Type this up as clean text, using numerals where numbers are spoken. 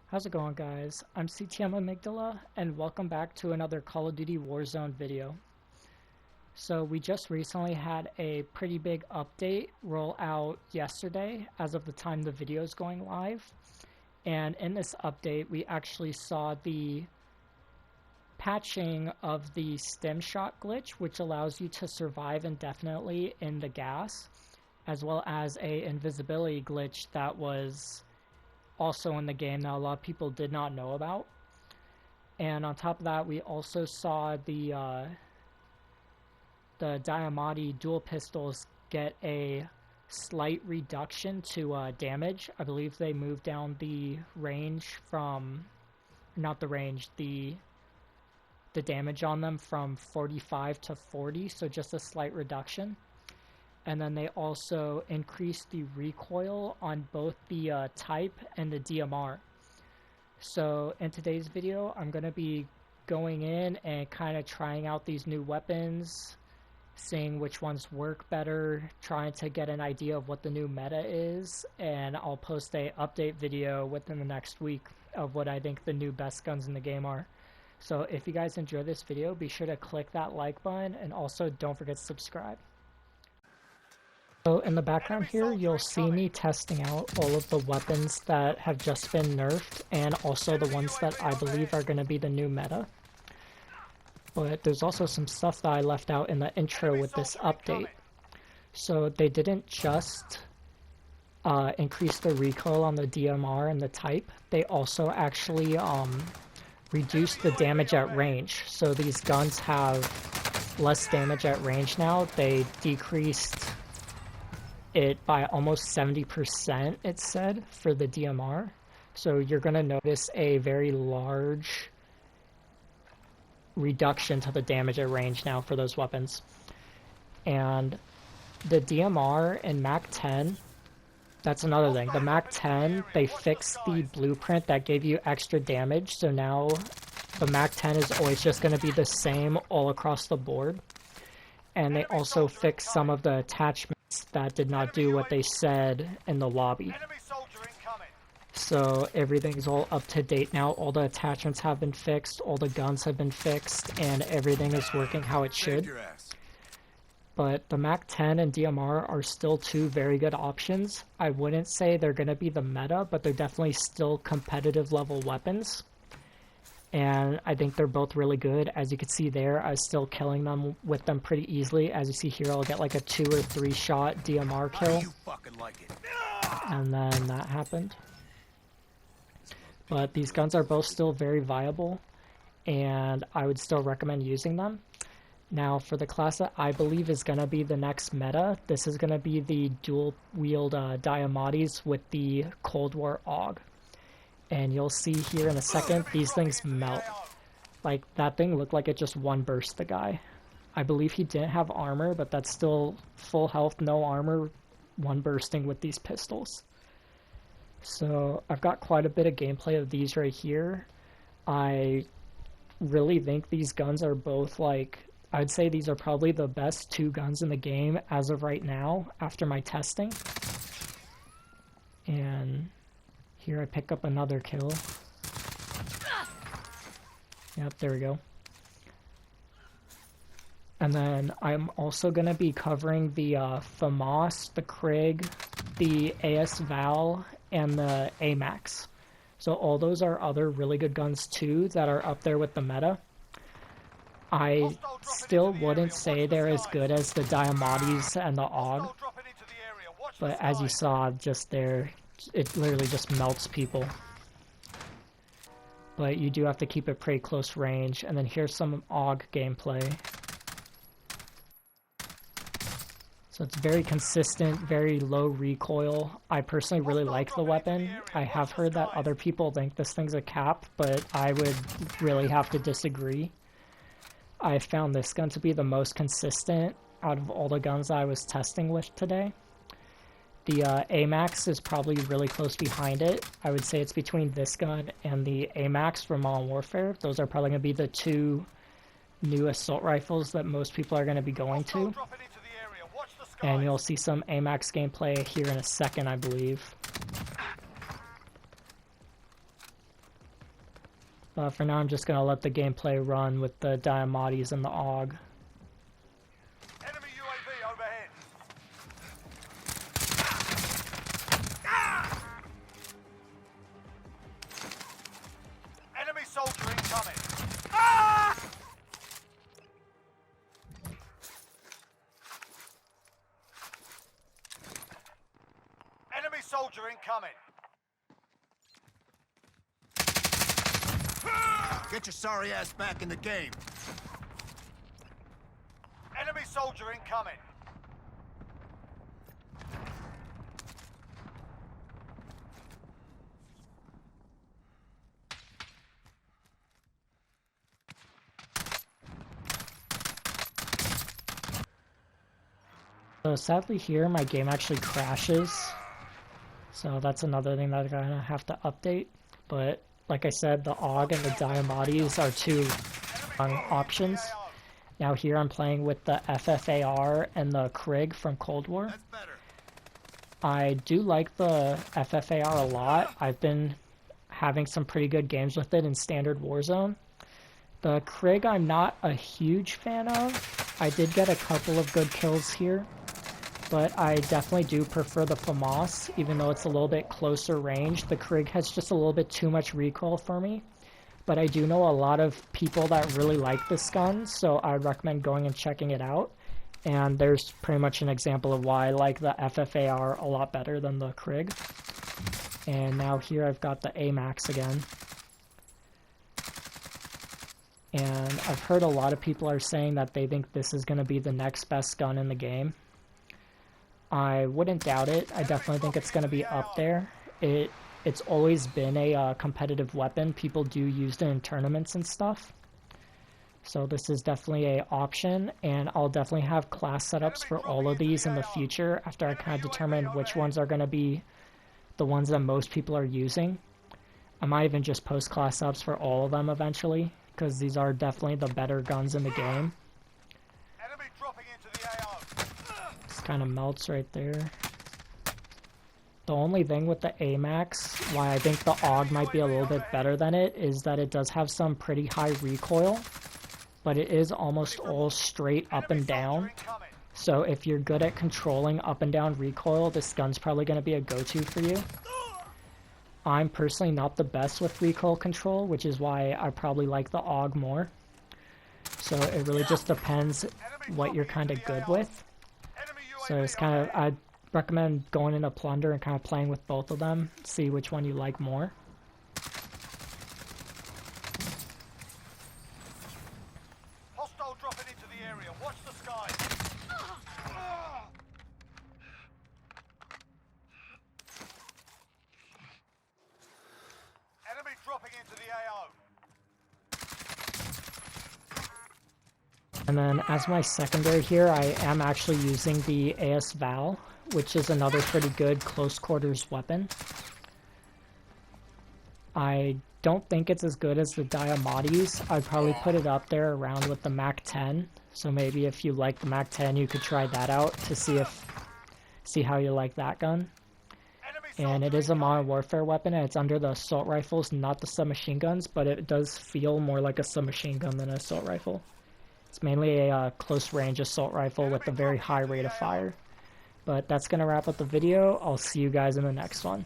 How's it going, guys? I'm CTM Amygdala, and welcome back to another Call of Duty Warzone video. So we just recently had a pretty big update roll out yesterday as of the time the video is going live. And in this update, we actually saw the patching of the Stim shot glitch, which allows you to survive indefinitely in the gas, as well as a invisibility glitch that was also in the game that a lot of people did not know about. And on top of that, we also saw the Diamati dual pistols get a slight reduction to damage. I believe they moved down the range from, not the range, the damage on them from 45 to 40, so just a slight reduction. And then they also increased the recoil on both the type and the DMR. So in today's video, I'm going to be going in and kind of trying out these new weapons, seeing which ones work better, trying to get an idea of what the new meta is, and I'll post a update video within the next week of what I think the new best guns in the game are. So if you guys enjoy this video, be sure to click that like button, and also don't forget to subscribe. So in the background here, you'll see me testing out all of the weapons that have just been nerfed, and also the ones that I believe are going to be the new meta. But there's also some stuff that I left out in the intro with this update. So they didn't just increase the recoil on the DMR and the type, they also actually reduced the damage at range. So these guns have less damage at range now. They decreased it by almost 70%, it said, for the DMR. So you're going to notice a very large reduction to the damage at range now for those weapons. And the DMR and MAC-10, that's another thing. The MAC-10, they fixed the blueprint that gave you extra damage, so now the MAC-10 is always just going to be the same all across the board. And they also fixed some of the attachments that did not do what they said in the lobby. So everything's all up to date now. All the attachments have been fixed, all the guns have been fixed, and everything is working how it should. But the MAC-10 and DMR are still two very good options. I wouldn't say they're going to be the meta, but they're definitely still competitive level weapons. And I think they're both really good. As you can see there, I was still killing them with them pretty easily. As you see here, I'll get like a 2 or 3 shot DMR kill. And then that happened. But these guns are both still very viable, and I would still recommend using them. Now for the class that I believe is going to be the next meta, this is going to be the dual-wield Diamatis with the Cold War AUG. And you'll see here in a second, these things melt. Like, that thing looked like it just one-burst the guy. I believe he didn't have armor, but that's still full health, no armor, one-bursting with these pistols. So I've got quite a bit of gameplay of these right here. I really think these guns are both, like, I'd say these are probably the best 2 guns in the game as of right now after my testing. And here I pick up another kill. Yep, there we go. And then I'm also going to be covering the FAMAS, the Krig, the AS Val, and the AMAX. So all those are other really good guns too that are up there with the meta. I still wouldn't say they're as good as the Diamatis and the AUG, but as you saw just there, it literally just melts people. But you do have to keep it pretty close range. And then here's some AUG gameplay. So it's very consistent, very low recoil. I personally really like the weapon. I have heard that other people think this thing's a cap, but I would really have to disagree. I found this gun to be the most consistent out of all the guns I was testing with today. The AMAX is probably really close behind it. I would say it's between this gun and the AMAX from Modern Warfare. Those are probably going to be the 2 new assault rifles that most people are going to be going to. And you'll see some AMAX gameplay here in a second, I believe. But for now, I'm just going to let the gameplay run with the Diamattis and the AUG. Enemy UAV overhead. Enemy soldier incoming. Enemy soldier incoming. Get your sorry ass back in the game. Enemy soldier incoming. So sadly here, my game actually crashes. So that's another thing that I'm going to have to update. But like I said, the AUG and the Diamattis are two options. Now here I'm playing with the FFAR and the Krig from Cold War. That's better. I do like the FFAR a lot. I've been having some pretty good games with it in standard Warzone. The Krig I'm not a huge fan of. I did get a couple of good kills here, but I definitely do prefer the FAMAS, even though it's a little bit closer range. The Krig has just a little bit too much recoil for me, but I do know a lot of people that really like this gun, so I'd recommend going and checking it out. And there's pretty much an example of why I like the FFAR a lot better than the Krig. And now here I've got the AMAX again. And I've heard a lot of people are saying that they think this is going to be the next best gun in the game. I wouldn't doubt it. I definitely think it's going to be up there. It's always been a competitive weapon. People do use it in tournaments and stuff. So this is definitely an option, and I'll definitely have class setups for all of these in the future after I kind of determine which ones are going to be the ones that most people are using. I might even just post class setups for all of them eventually, because these are definitely the better guns in the game. Enemy dropping into the AO. Just kind of melts right there. The only thing with the AMAX, why I think the AUG might be a little bit better than it, is that it does have some pretty high recoil, but it is almost all straight up and down. So if you're good at controlling up and down recoil, this gun's probably going to be a go-to for you. I'm personally not the best with recoil control, which is why I probably like the AUG more. So it really just depends what you're kind of good with. So it's kind of, I'd recommend going in a plunder and kind of playing with both of them, see which one you like more. Hostile dropping into the area. Watch the sky. Enemy dropping into the AO. And then as my secondary here, I am actually using the AS Val, which is another pretty good close quarters weapon. I don't think it's as good as the Diamattis. I'd probably put it up there around with the MAC-10. So maybe if you like the MAC-10, you could try that out to see how you like that gun. And it is a modern warfare weapon, and it's under the assault rifles, not the submachine guns, but it does feel more like a submachine gun than an assault rifle. It's mainly a close range assault rifle with a very high rate of fire. But that's going to wrap up the video. I'll see you guys in the next one.